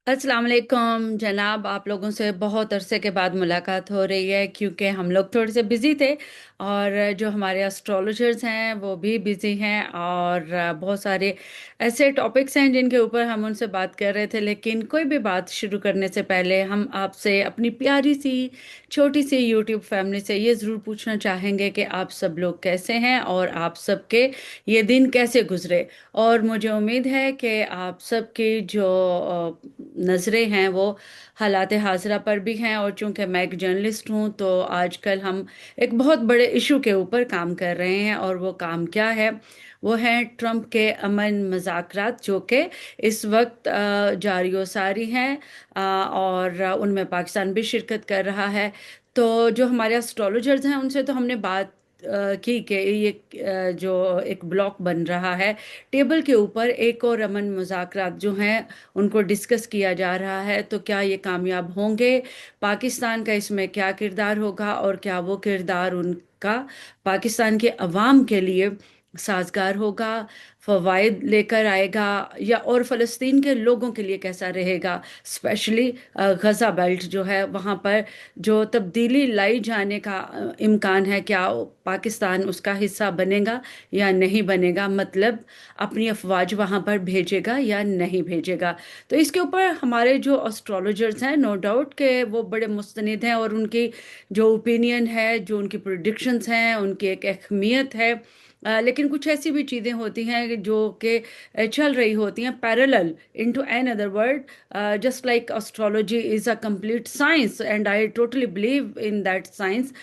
अस्सलाम वालेकुम जनाब। आप लोगों से बहुत अरसे के बाद मुलाकात हो रही है क्योंकि हम लोग थोड़े से बिज़ी थे और जो हमारे एस्ट्रोलॉजर्स हैं वो भी बिज़ी हैं और बहुत सारे ऐसे टॉपिक्स हैं जिनके ऊपर हम उनसे बात कर रहे थे। लेकिन कोई भी बात शुरू करने से पहले हम आपसे अपनी प्यारी सी छोटी सी यूट्यूब फैमिली से ये ज़रूर पूछना चाहेंगे कि आप सब लोग कैसे हैं और आप सबके ये दिन कैसे गुजरे। और मुझे उम्मीद है कि आप सबकी जो नज़रें हैं वो हालात हाज़रा पर भी हैं। और चूंकि मैं एक जर्नलिस्ट हूँ तो आजकल हम एक बहुत बड़े इशू के ऊपर काम कर रहे हैं और वो काम क्या है? वो है ट्रंप के अमन मुज़ाकरात जो कि इस वक्त जारी व सारी हैं, और उनमें पाकिस्तान भी शिरकत कर रहा है। तो जो हमारे एस्ट्रोलॉजर्स हैं उनसे तो हमने बात की कि ये जो एक ब्लॉक बन रहा है टेबल के ऊपर, एक और अमन मुज़ाकरात जो हैं उनको डिस्कस किया जा रहा है। तो क्या ये कामयाब होंगे? पाकिस्तान का इसमें क्या किरदार होगा और क्या वो किरदार उनका पाकिस्तान के अवाम के लिए साजगार होगा, फ़वाइद लेकर आएगा, या और फ़लस्तीन के लोगों के लिए कैसा रहेगा? स्पेशली गज़ा बेल्ट जो है वहाँ पर जो तब्दीली लाई जाने का इम्कान है, क्या पाकिस्तान उसका हिस्सा बनेगा या नहीं बनेगा? मतलब अपनी अफवाज वहाँ पर भेजेगा या नहीं भेजेगा? तो इसके ऊपर हमारे जो एस्ट्रोलॉजर्स हैं, नो डाउट के वो बड़े मुस्तनिद हैं और उनकी जो ओपिनियन है, जो उनकी प्रोडिक्शंस हैं, उनकी एक अहमियत है। लेकिन कुछ ऐसी भी चीज़ें होती हैं जो कि चल रही होती हैं parallel into an other word, just like astrology is a complete science and I totally believe in that science.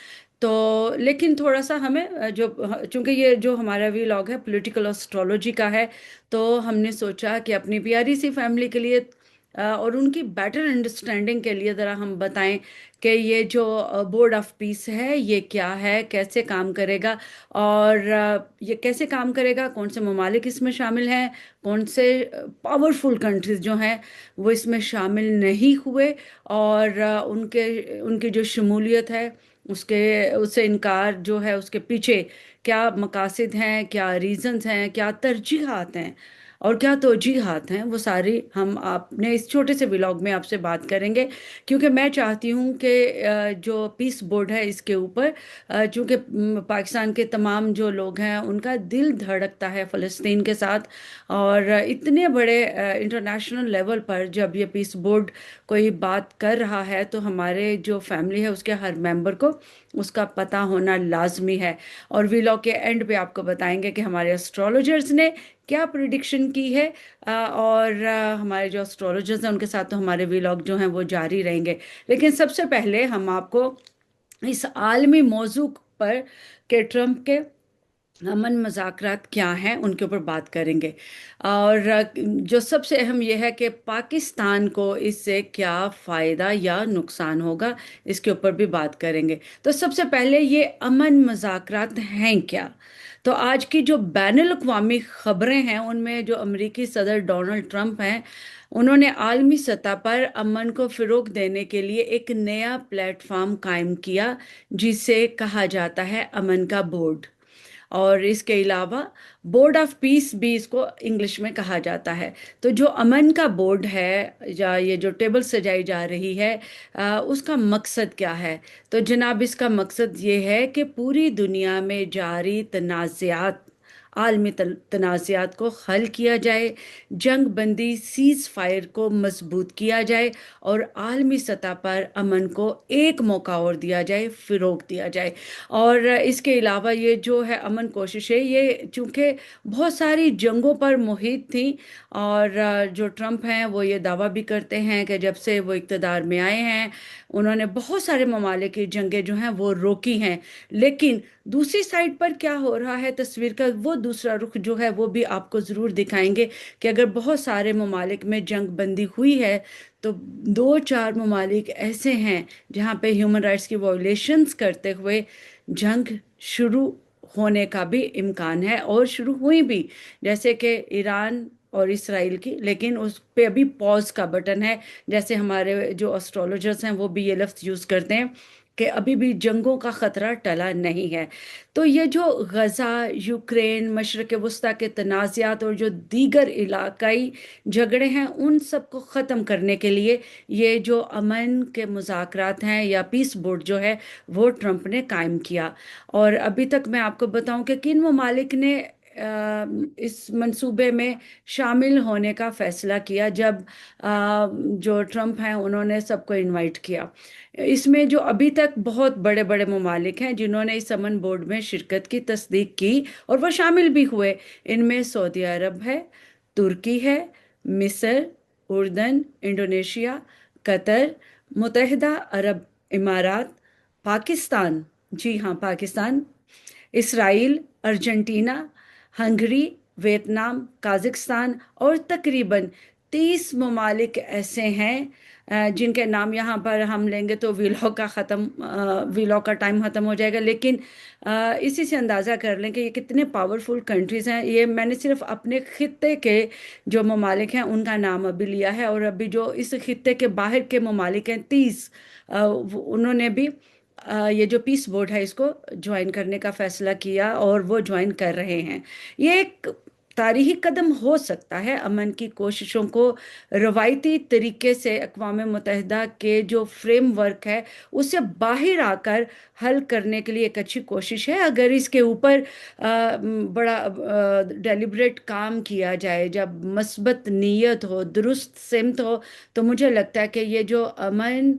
तो लेकिन थोड़ा सा हमें चूंकि ये जो हमारा व्लॉग है पॉलिटिकल एस्ट्रोलॉजी का है, तो हमने सोचा कि अपनी प्यारी सी फैमिली के लिए और उनकी बेटर अंडरस्टैंडिंग के लिए ज़रा हम बताएं कि ये जो बोर्ड ऑफ पीस है ये क्या है, कैसे काम करेगा, और ये कैसे काम करेगा, कौन से ममालिक इसमें शामिल हैं, कौन से पावरफुल कंट्रीज जो हैं वो इसमें शामिल नहीं हुए, और उनके उनकी जो शमूलियत है उसके उससे इनकार जो है उसके पीछे क्या मकासद हैं, क्या रीजंस हैं, क्या तरजीहात हैं और क्या तौजीहात हैं, वो सारी हम आपने इस छोटे से व्लॉग में आपसे बात करेंगे। क्योंकि मैं चाहती हूँ कि जो पीस बोर्ड है इसके ऊपर, चूँकि पाकिस्तान के तमाम जो लोग हैं उनका दिल धड़कता है फ़लस्तीन के साथ, और इतने बड़े इंटरनेशनल लेवल पर जब ये पीस बोर्ड कोई बात कर रहा है तो हमारे जो फैमिली है उसके हर मेंबर को उसका पता होना लाजमी है। और व्लॉग के एंड पे आपको बताएंगे कि हमारे एस्ट्रोलॉजर्स ने क्या प्रिडिक्शन की है, और हमारे जो एस्ट्रोलॉजर्स हैं उनके साथ तो हमारे व्लॉग जो हैं वो जारी रहेंगे। लेकिन सबसे पहले हम आपको इस आलमी मौजू पर के ट्रंप के अमन मुज़ाकरात क्या हैं उनके ऊपर बात करेंगे। और जो सबसे अहम यह है कि पाकिस्तान को इससे क्या फ़ायदा या नुकसान होगा, इसके ऊपर भी बात करेंगे। तो सबसे पहले ये अमन मुज़ाकरात हैं क्या? तो आज की जो बैनुल अक़वामी ख़बरें हैं उनमें जो अमेरिकी सदर डोनाल्ड ट्रंप हैं उन्होंने आलमी सतह पर अमन को फ़रोग़ देने के लिए एक नया प्लेटफॉर्म कायम किया जिसे कहा जाता है अमन का बोर्ड। और इसके अलावा बोर्ड ऑफ पीस भी इसको इंग्लिश में कहा जाता है। तो जो अमन का बोर्ड है या ये जो टेबल सजाई जा रही है, उसका मकसद क्या है? तो जनाब इसका मकसद ये है कि पूरी दुनिया में जारी तनाज़ात, आलमी तनाज़ात को हल किया जाए, जंग बंदी सीज़ फायर को मजबूत किया जाए और आलमी सतह पर अमन को एक मौका और दिया जाए, फ़रोग़ दिया जाए। और इसके अलावा ये जो है अमन कोशिशें ये चूँकि बहुत सारी जंगों पर मुहित थी, और जो ट्रंप हैं वो ये दावा भी करते हैं कि जब से वो इक़्तिदार में आए हैं उन्होंने बहुत सारे ममालिक की जंगें जो हैं वो रोकी हैं। लेकिन दूसरी साइड पर क्या हो रहा है तस्वीर का वो दूसरा रुख जो है वो भी आपको ज़रूर दिखाएंगे कि अगर बहुत सारे ममालिक में जंग बंदी हुई है तो दो चार ममालिक ऐसे हैं जहाँ पे ह्यूमन राइट्स की वायलेशंस करते हुए जंग शुरू होने का भी इम्कान है और शुरू हुई भी, जैसे कि ईरान और इसराइल की। लेकिन उस पे अभी पॉज का बटन है, जैसे हमारे जो एस्ट्रोलॉजर्स हैं वो भी ये लफ्ज़ यूज़ करते हैं کہ ابھی بھی جنگوں کا خطرہ ٹلا نہیں ہے۔ تو یہ جو غزہ، یوکرین، مشرق وسطیٰ کے تنازعات اور جو دیگر علاقائی جھگڑے ہیں، ان سب کو ختم کرنے کے لیے یہ جو امن کے مذاکرات ہیں یا پیس بورڈ جو ہے وہ ٹرمپ نے قائم کیا۔ اور ابھی تک میں آپ کو بتاؤں کہ کن ممالک نے اس منصوبے میں شامل ہونے کا فیصلہ کیا جب جو ٹرمپ ہیں انہوں نے سب کو انوائٹ کیا۔ اس میں جو ابھی تک بہت بڑے بڑے ممالک ہیں جنہوں نے اس امن بورڈ میں شرکت کی تصدیق کی اور وہ شامل بھی ہوئے، ان میں سعودی عرب ہے، ترکی ہے، مصر، اردن، انڈونیشیا، قطر، متحدہ عرب امارات، پاکستان، جی ہاں پاکستان، اسرائیل، ارجنٹینا، ہنگری، ویتنام، قازقستان اور تقریباً 30 ممالک ایسے ہیں جن کے نام یہاں پر ہم لیں گے تو ویلو کا ٹائم ختم ہو جائے گا، لیکن اسی سے اندازہ کر لیں کہ یہ کتنے پاورفل کنٹریز ہیں۔ یہ میں نے صرف اپنے خطے کے جو ممالک ہیں ان کا نام ابھی لیا ہے، اور ابھی جو اس خطے کے باہر کے ممالک ہیں 30، انہوں نے بھی یہ جو پیس بورڈ ہے اس کو جوائن کرنے کا فیصلہ کیا اور وہ جوائن کر رہے ہیں۔ یہ ایک تاریخی قدم ہو سکتا ہے امن کی کوششوں کو روایتی طریقے سے اقوام متحدہ کے جو فریم ورک ہے اس سے باہر آ کر حل کرنے کے لیے ایک اچھی کوشش ہے، اگر اس کے اوپر بڑا ڈیلیبریٹ کام کیا جائے، جب مثبت نیت ہو، درست سمت ہو، تو مجھے لگتا ہے کہ یہ جو امن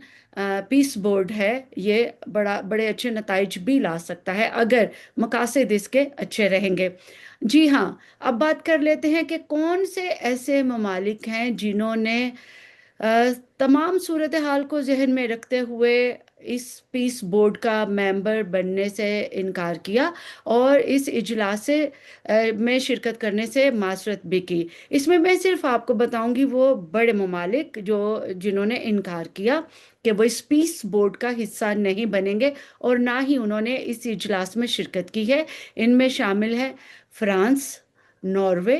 پیس بورڈ ہے یہ بڑے اچھے نتائج بھی لا سکتا ہے اگر مقاصد اس کے اچھے رہیں گے۔ جی ہاں، اب بات کر لیتے ہیں کہ کون سے ایسے ممالک ہیں جنہوں نے تمام صورتحال کو ذہن میں رکھتے ہوئے اس پیس بورڈ کا ممبر بننے سے انکار کیا اور اس اجلاس میں شرکت کرنے سے معذرت بھی کی۔ اس میں صرف آپ کو بتاؤں گی وہ بڑے ممالک جنہوں نے انکار کیا کہ وہ اس پیس بورڈ کا حصہ نہیں بنیں گے اور نہ ہی انہوں نے اس اجلاس میں شرکت کی ہے۔ ان میں شامل ہے فرانس، ناروے،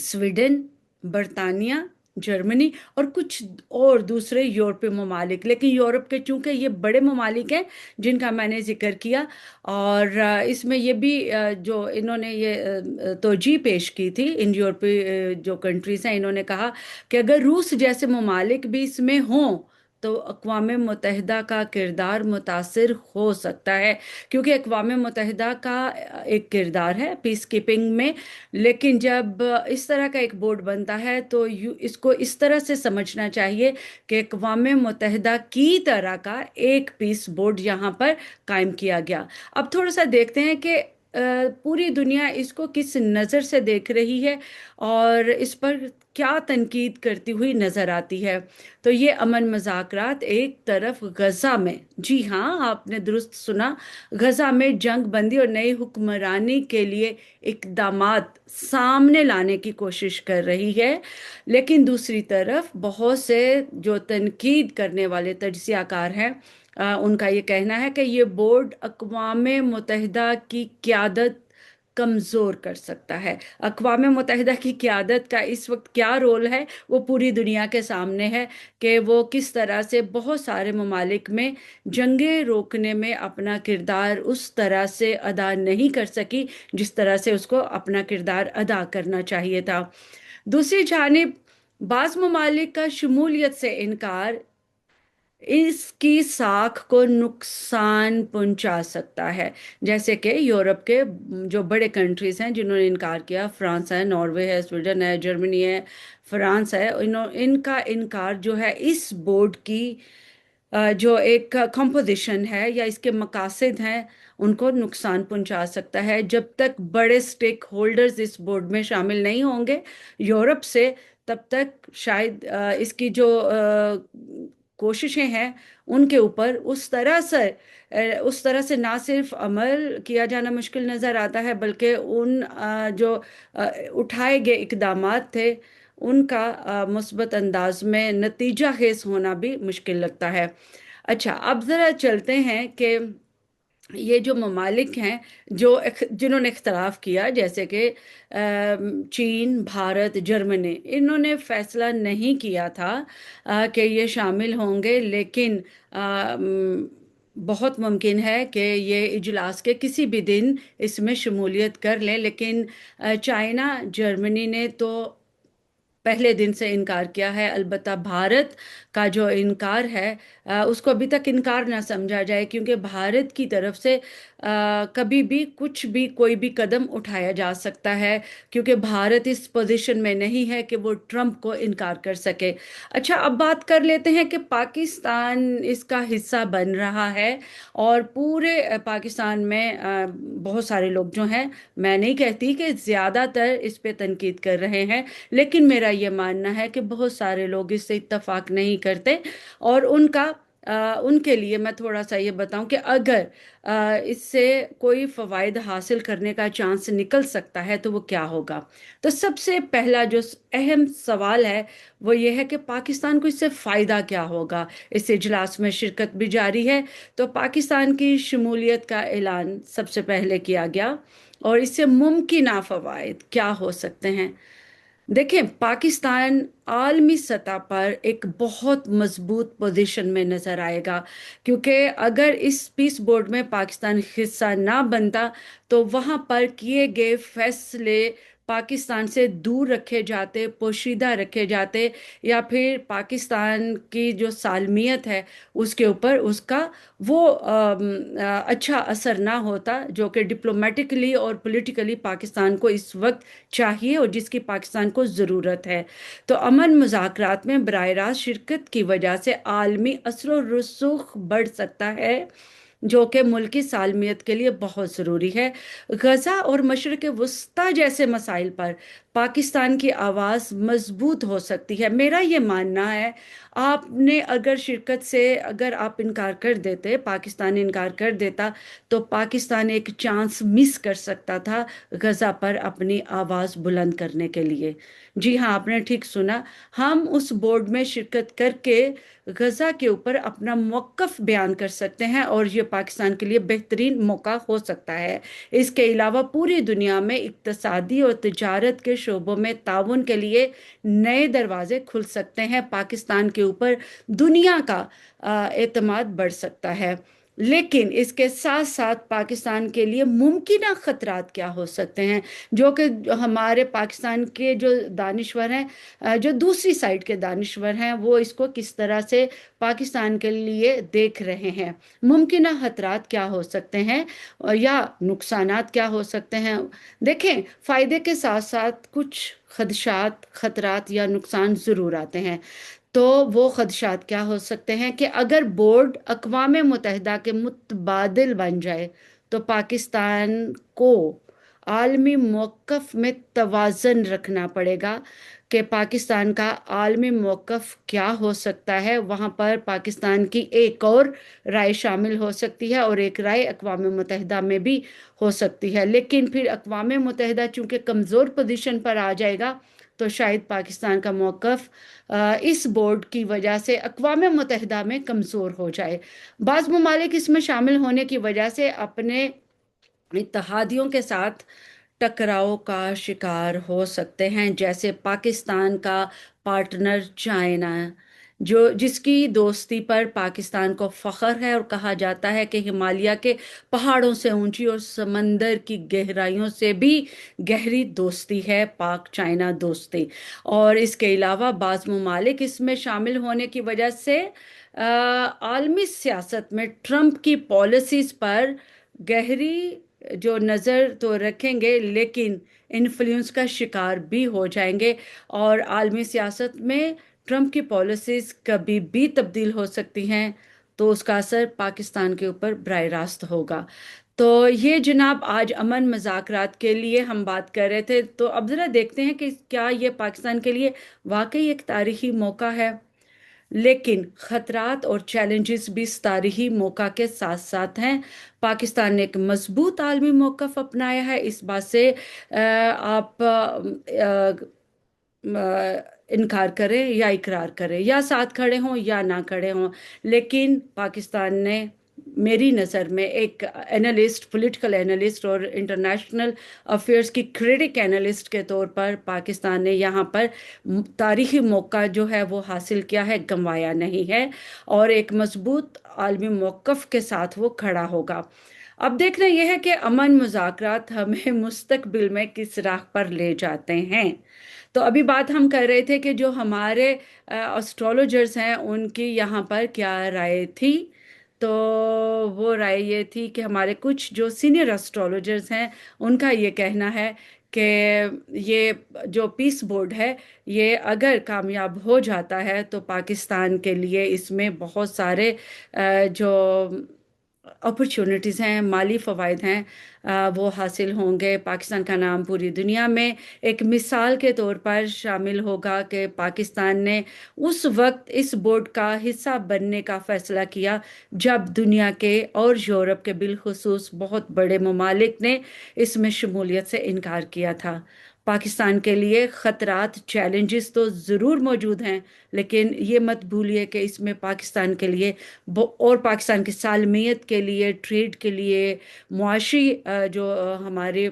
سویڈن، برطانیہ، جرمنی اور کچھ اور دوسرے یورپی ممالک، لیکن یورپ کے چونکہ یہ بڑے ممالک ہیں جن کا میں نے ذکر کیا، اور اس میں یہ بھی جو انہوں نے یہ توجیہ پیش کی تھی ان یورپی جو کنٹریز ہیں، انہوں نے کہا کہ اگر روس جیسے ممالک بھی اس میں ہوں تو اقوام متحدہ کا کردار متاثر ہو سکتا ہے، کیونکہ اقوام متحدہ کا ایک کردار ہے پیس کیپنگ میں، لیکن جب اس طرح کا ایک بورڈ بنتا ہے تو اس کو اس طرح سے سمجھنا چاہیے کہ اقوام متحدہ کی طرح کا ایک پیس بورڈ یہاں پر قائم کیا گیا۔ اب تھوڑا سا دیکھتے ہیں کہ پوری دنیا اس کو کس نظر سے دیکھ رہی ہے اور اس پر کیا تنقید کرتی ہوئی نظر آتی ہے۔ تو یہ امن مذاکرات ایک طرف غزہ میں، جی ہاں آپ نے درست سنا، غزہ میں جنگ بندی اور نئی حکمرانی کے لیے اقدامات سامنے لانے کی کوشش کر رہی ہے، لیکن دوسری طرف بہت سے جو تنقید کرنے والے تجزیہ کار ہیں ان کا یہ کہنا ہے کہ یہ بورڈ اقوام متحدہ کی قیادت کمزور کر سکتا ہے۔ اقوام متحدہ کی قیادت کا اس وقت کیا رول ہے وہ پوری دنیا کے سامنے ہے کہ وہ کس طرح سے بہت سارے ممالک میں جنگیں روکنے میں اپنا کردار اس طرح سے ادا نہیں کر سکی جس طرح سے اس کو اپنا کردار ادا کرنا چاہیے تھا۔ دوسری جانب بعض ممالک کا شمولیت سے انکار اس کی ساکھ کو نقصان پہنچا سکتا ہے، جیسے کہ یورپ کے جو بڑے کنٹریز ہیں جنہوں نے انکار کیا، فرانس ہے، ناروے ہے، سویڈن ہے، جرمنی ہے، فرانس ہے، ان کا انکار جو ہے اس بورڈ کی جو ایک کمپوزیشن ہے یا اس کے مقاصد ہیں ان کو نقصان پہنچا سکتا ہے۔ جب تک بڑے سٹیک ہولڈرز اس بورڈ میں شامل نہیں ہوں گے یورپ سے، تب تک شاید اس کی جو کوششیں ہیں ان کے اوپر اس طرح سے نہ صرف عمل کیا جانا مشکل نظر آتا ہے، بلکہ ان جو اٹھائے گئے اقدامات تھے ان کا مثبت انداز میں نتیجہ خیز ہونا بھی مشکل لگتا ہے۔ اچھا، اب ذرا چلتے ہیں کہ یہ جو ممالک ہیں جنہوں نے اختلاف کیا، جیسے کہ چین، بھارت، جرمنی، انہوں نے فیصلہ نہیں کیا تھا کہ یہ شامل ہوں گے، لیکن बहुत मुमकिन है कि ये इजलास के किसी भी दिन इसमें शमूलियत कर लें, लेकिन चाइना, जर्मनी ने तो पहले दिन से इनकार किया है। अलबत्ता भारत का जो इनकार है, उसको अभी तक इनकार ना समझा जाए, क्योंकि भारत की तरफ से कभी भी कुछ भी कोई भी कदम उठाया जा सकता है, क्योंकि भारत इस पोजीशन में नहीं है कि वो ट्रंप को इनकार कर सके। अच्छा, अब बात कर लेते हैं कि पाकिस्तान इसका हिस्सा बन रहा है, और पूरे पाकिस्तान में बहुत सारे लोग जो हैं, मैं नहीं कहती कि ज़्यादातर इस पे तनकीद कर रहे हैं, लेकिन मेरा ये मानना है कि बहुत सारे लोग इससे इत्तेफाक नहीं करते। और उनके लिए मैं थोड़ा सा ये बताऊं कि अगर इससे कोई फ़वाइद हासिल करने का चांस निकल सकता है तो वो क्या होगा। तो सबसे पहला जो अहम सवाल है वो ये है कि पाकिस्तान को इससे फ़ायदा क्या होगा। इस इजलास में शिरकत भी जारी है, तो पाकिस्तान की शमूलियत का ऐलान सबसे पहले किया गया, और इससे मुमकिन फ़वाइद क्या हो सकते हैं। देखें, पाकिस्तान आलमी सतह पर एक बहुत मजबूत पोजीशन में नजर आएगा, क्योंकि अगर इस पीस बोर्ड में पाकिस्तान हिस्सा ना बनता तो वहां पर किए गए फैसले पाकिस्तान से दूर रखे जाते, पोशीदा रखे जाते, या फिर पाकिस्तान की जो सालमियत है उसके ऊपर उसका वो अच्छा असर ना होता, जो कि डिप्लोमेटिकली और पॉलिटिकली पाकिस्तान को इस वक्त चाहिए और जिसकी पाकिस्तान को ज़रूरत है। तो अमन मुज़ाकरात में बराह रास्त शिरकत की वजह से आलमी असर व रसूख बढ़ सकता है, जो कि मुल्क की सालमियत के लिए बहुत ज़रूरी है। गज़ा और मशरक़ वस्ता जैसे मसाइल पर पाकिस्तान की आवाज़ मजबूत हो सकती है। मेरा ये मानना है, आपने अगर शिरकत से अगर आप इनकार कर देते, पाकिस्तान इनकार कर देता, तो पाकिस्तान एक चांस मिस कर सकता था गज़ा पर अपनी आवाज़ बुलंद करने के लिए। जी हाँ, आपने ठीक सुना। हम उस बोर्ड में शिरकत करके गज़ा के ऊपर अपना मौक़िफ़ बयान कर सकते हैं, और ये पाकिस्तान के लिए बेहतरीन मौका हो सकता है। इसके अलावा पूरी दुनिया में इक़्तिसादी और तिजारत के शोबों में ताउन के लिए नए दरवाजे खुल सकते हैं। पाकिस्तान के ऊपर दुनिया का एतमाद बढ़ सकता है। लेकिन इसके साथ साथ पाकिस्तान के लिए मुमकिन खतरात क्या हो सकते हैं, जो कि हमारे पाकिस्तान के जो दानिश्वर हैं, जो दूसरी साइड के दानिश्वर हैं, वो इसको किस तरह से पाकिस्तान के लिए देख रहे हैं। मुमकिन खतरात क्या हो सकते हैं, या नुकसानात क्या हो सकते हैं। देखें, फ़ायदे के साथ साथ कुछ खदशात, खतरात या नुकसान ज़रूर आते हैं। तो वो खदशात क्या हो सकते हैं कि अगर बोर्ड अक़वाम मुत्तहिदा के मुतबादिल बन जाए तो पाकिस्तान को आलमी मौक़िफ़ में तवाज़न रखना पड़ेगा, कि पाकिस्तान का आलमी मौक़िफ़ क्या हो सकता है। वहाँ पर पाकिस्तान की एक और राय शामिल हो सकती है, और एक राय अक़वाम मुत्तहिदा में भी हो सकती है। लेकिन फिर अक़वाम मुत्तहिदा चूँकि कमज़ोर पोजीशन पर आ जाएगा, तो शायद पाकिस्तान का मौक़िफ़ इस बोर्ड की वजह से अक़वाम मुत्तहिदा में कमज़ोर हो जाए। बाज़ ममालिक इसमें शामिल होने की वजह से अपने इत्तहादियों के साथ टकराव का शिकार हो सकते हैं, जैसे पाकिस्तान का पार्टनर चाइना, जो जिसकी दोस्ती पर पाकिस्तान को फ़ख्र है, और कहा जाता है कि हिमालय के पहाड़ों से ऊंची और समंदर की गहराइयों से भी गहरी दोस्ती है, पाक चाइना दोस्ती। और इसके अलावा बाज़ ममालिक इसमें शामिल होने की वजह से आलमी सियासत में ट्रंप की पॉलिसीज़ पर गहरी जो नज़र तो रखेंगे, लेकिन इन्फ्लुएंस का शिकार भी हो जाएंगे। और आलमी सियासत में ट्रंप की पॉलिसीज़ कभी भी तब्दील हो सकती हैं, तो उसका असर पाकिस्तान के ऊपर बराह रास्त होगा। तो ये जनाब, आज अमन मज़ाकरात के लिए हम बात कर रहे थे, तो अब ज़रा देखते हैं कि क्या ये पाकिस्तान के लिए वाकई एक तारीखी मौका है। लेकिन खतरात और चैलेंजेस भी इस तारीखी मौका के साथ साथ हैं। पाकिस्तान ने एक मजबूत आलमी मौक़िफ़ अपनाया है, इस बात से आप इनकार करें या इकरार करें, या साथ खड़े हों या ना खड़े हों, लेकिन पाकिस्तान ने मेरी नज़र में एक एनालिस्ट, पॉलिटिकल एनालिस्ट और इंटरनेशनल अफेयर्स की क्रिटिक एनालिस्ट के तौर पर पाकिस्तान ने यहाँ पर तारीखी मौका जो है वो हासिल किया है, गंवाया नहीं है, और एक मजबूत आलमी मौक़िफ़ के साथ वो खड़ा होगा। अब देखना यह है कि अमन मुज़ाकरात हमें मुस्तकबिल में किस राह पर ले जाते हैं। तो अभी बात हम कर रहे थे कि जो हमारे एस्ट्रोलॉजर्स हैं उनकी यहाँ पर क्या राय थी। तो वो राय ये थी कि हमारे कुछ जो सीनियर एस्ट्रोलॉजर्स हैं उनका ये कहना है कि ये जो पीस बोर्ड है ये अगर कामयाब हो जाता है तो पाकिस्तान के लिए इसमें बहुत सारे जो अपॉर्चुनिटीज़ हैं, माली फ़वाइद हैं, वो हासिल होंगे। पाकिस्तान का नाम पूरी दुनिया में एक मिसाल के तौर पर शामिल होगा कि पाकिस्तान ने उस वक्त इस बोर्ड का हिस्सा बनने का फ़ैसला किया जब दुनिया के और यूरोप के बिलखुसूस बहुत बड़े ममालिक ने इसमें शमूलियत से इनकार किया था। पाकिस्तान के लिए ख़तरात, चैलेंजेस तो ज़रूर मौजूद हैं, लेकिन ये मत भूलिए कि इसमें पाकिस्तान के लिए और पाकिस्तान की सालमियत के लिए, ट्रेड के लिए, मुआशी जो हमारी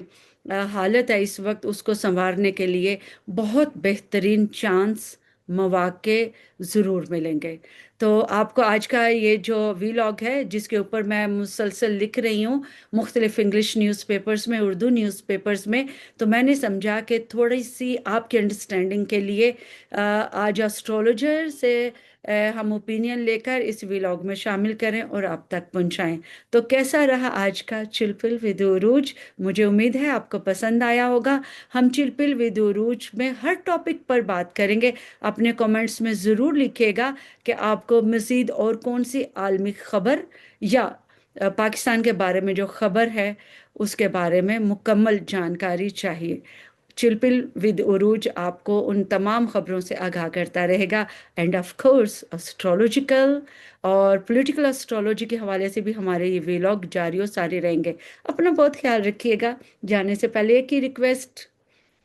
हालत है इस वक्त उसको संवारने के लिए बहुत बेहतरीन चांस, मौके ज़रूर मिलेंगे। तो आपको आज का ये जो वीलॉग है जिसके ऊपर मैं मुसलसल लिख रही हूँ मुख्तलिफ इंग्लिश न्यूज़पेपर्स में, उर्दू न्यूज़पेपर्स में, तो मैंने समझा कि थोड़ी सी आपकी अंडरस्टैंडिंग के लिए आज एस्ट्रोलॉजर से हम ओपिनियन लेकर इस व्लॉग में शामिल करें और आप तक पहुंचाएं। तो कैसा रहा आज का चिलपिल विद उरूज? मुझे उम्मीद है आपको पसंद आया होगा। हम चिलपिल विद उरूज में हर टॉपिक पर बात करेंगे। अपने कमेंट्स में ज़रूर लिखिएगा कि आपको मज़ीद और कौन सी आलमी खबर या पाकिस्तान के बारे में जो खबर है उसके बारे में मुकम्मल जानकारी चाहिए। चिलपिल विद उरूज आपको उन तमाम खबरों से आगाह करता रहेगा। एंड ऑफ कोर्स एस्ट्रोलॉजिकल और पॉलिटिकल एस्ट्रोलॉजी के हवाले से भी हमारे ये व्लॉग जारी और सारे रहेंगे। अपना बहुत ख्याल रखिएगा। जाने से पहले एक ही request,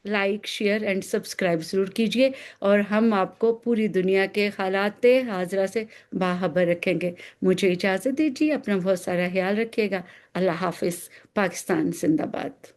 like, share and subscribe ज़रूर कीजिए, और हम आपको पूरी दुनिया के हालात हाजरा से बाखबर रखेंगे। मुझे इजाज़त दीजिए, अपना बहुत सारा ख्याल रखिएगा। अल्लाह हाफिज़। पाकिस्तान जिंदाबाद।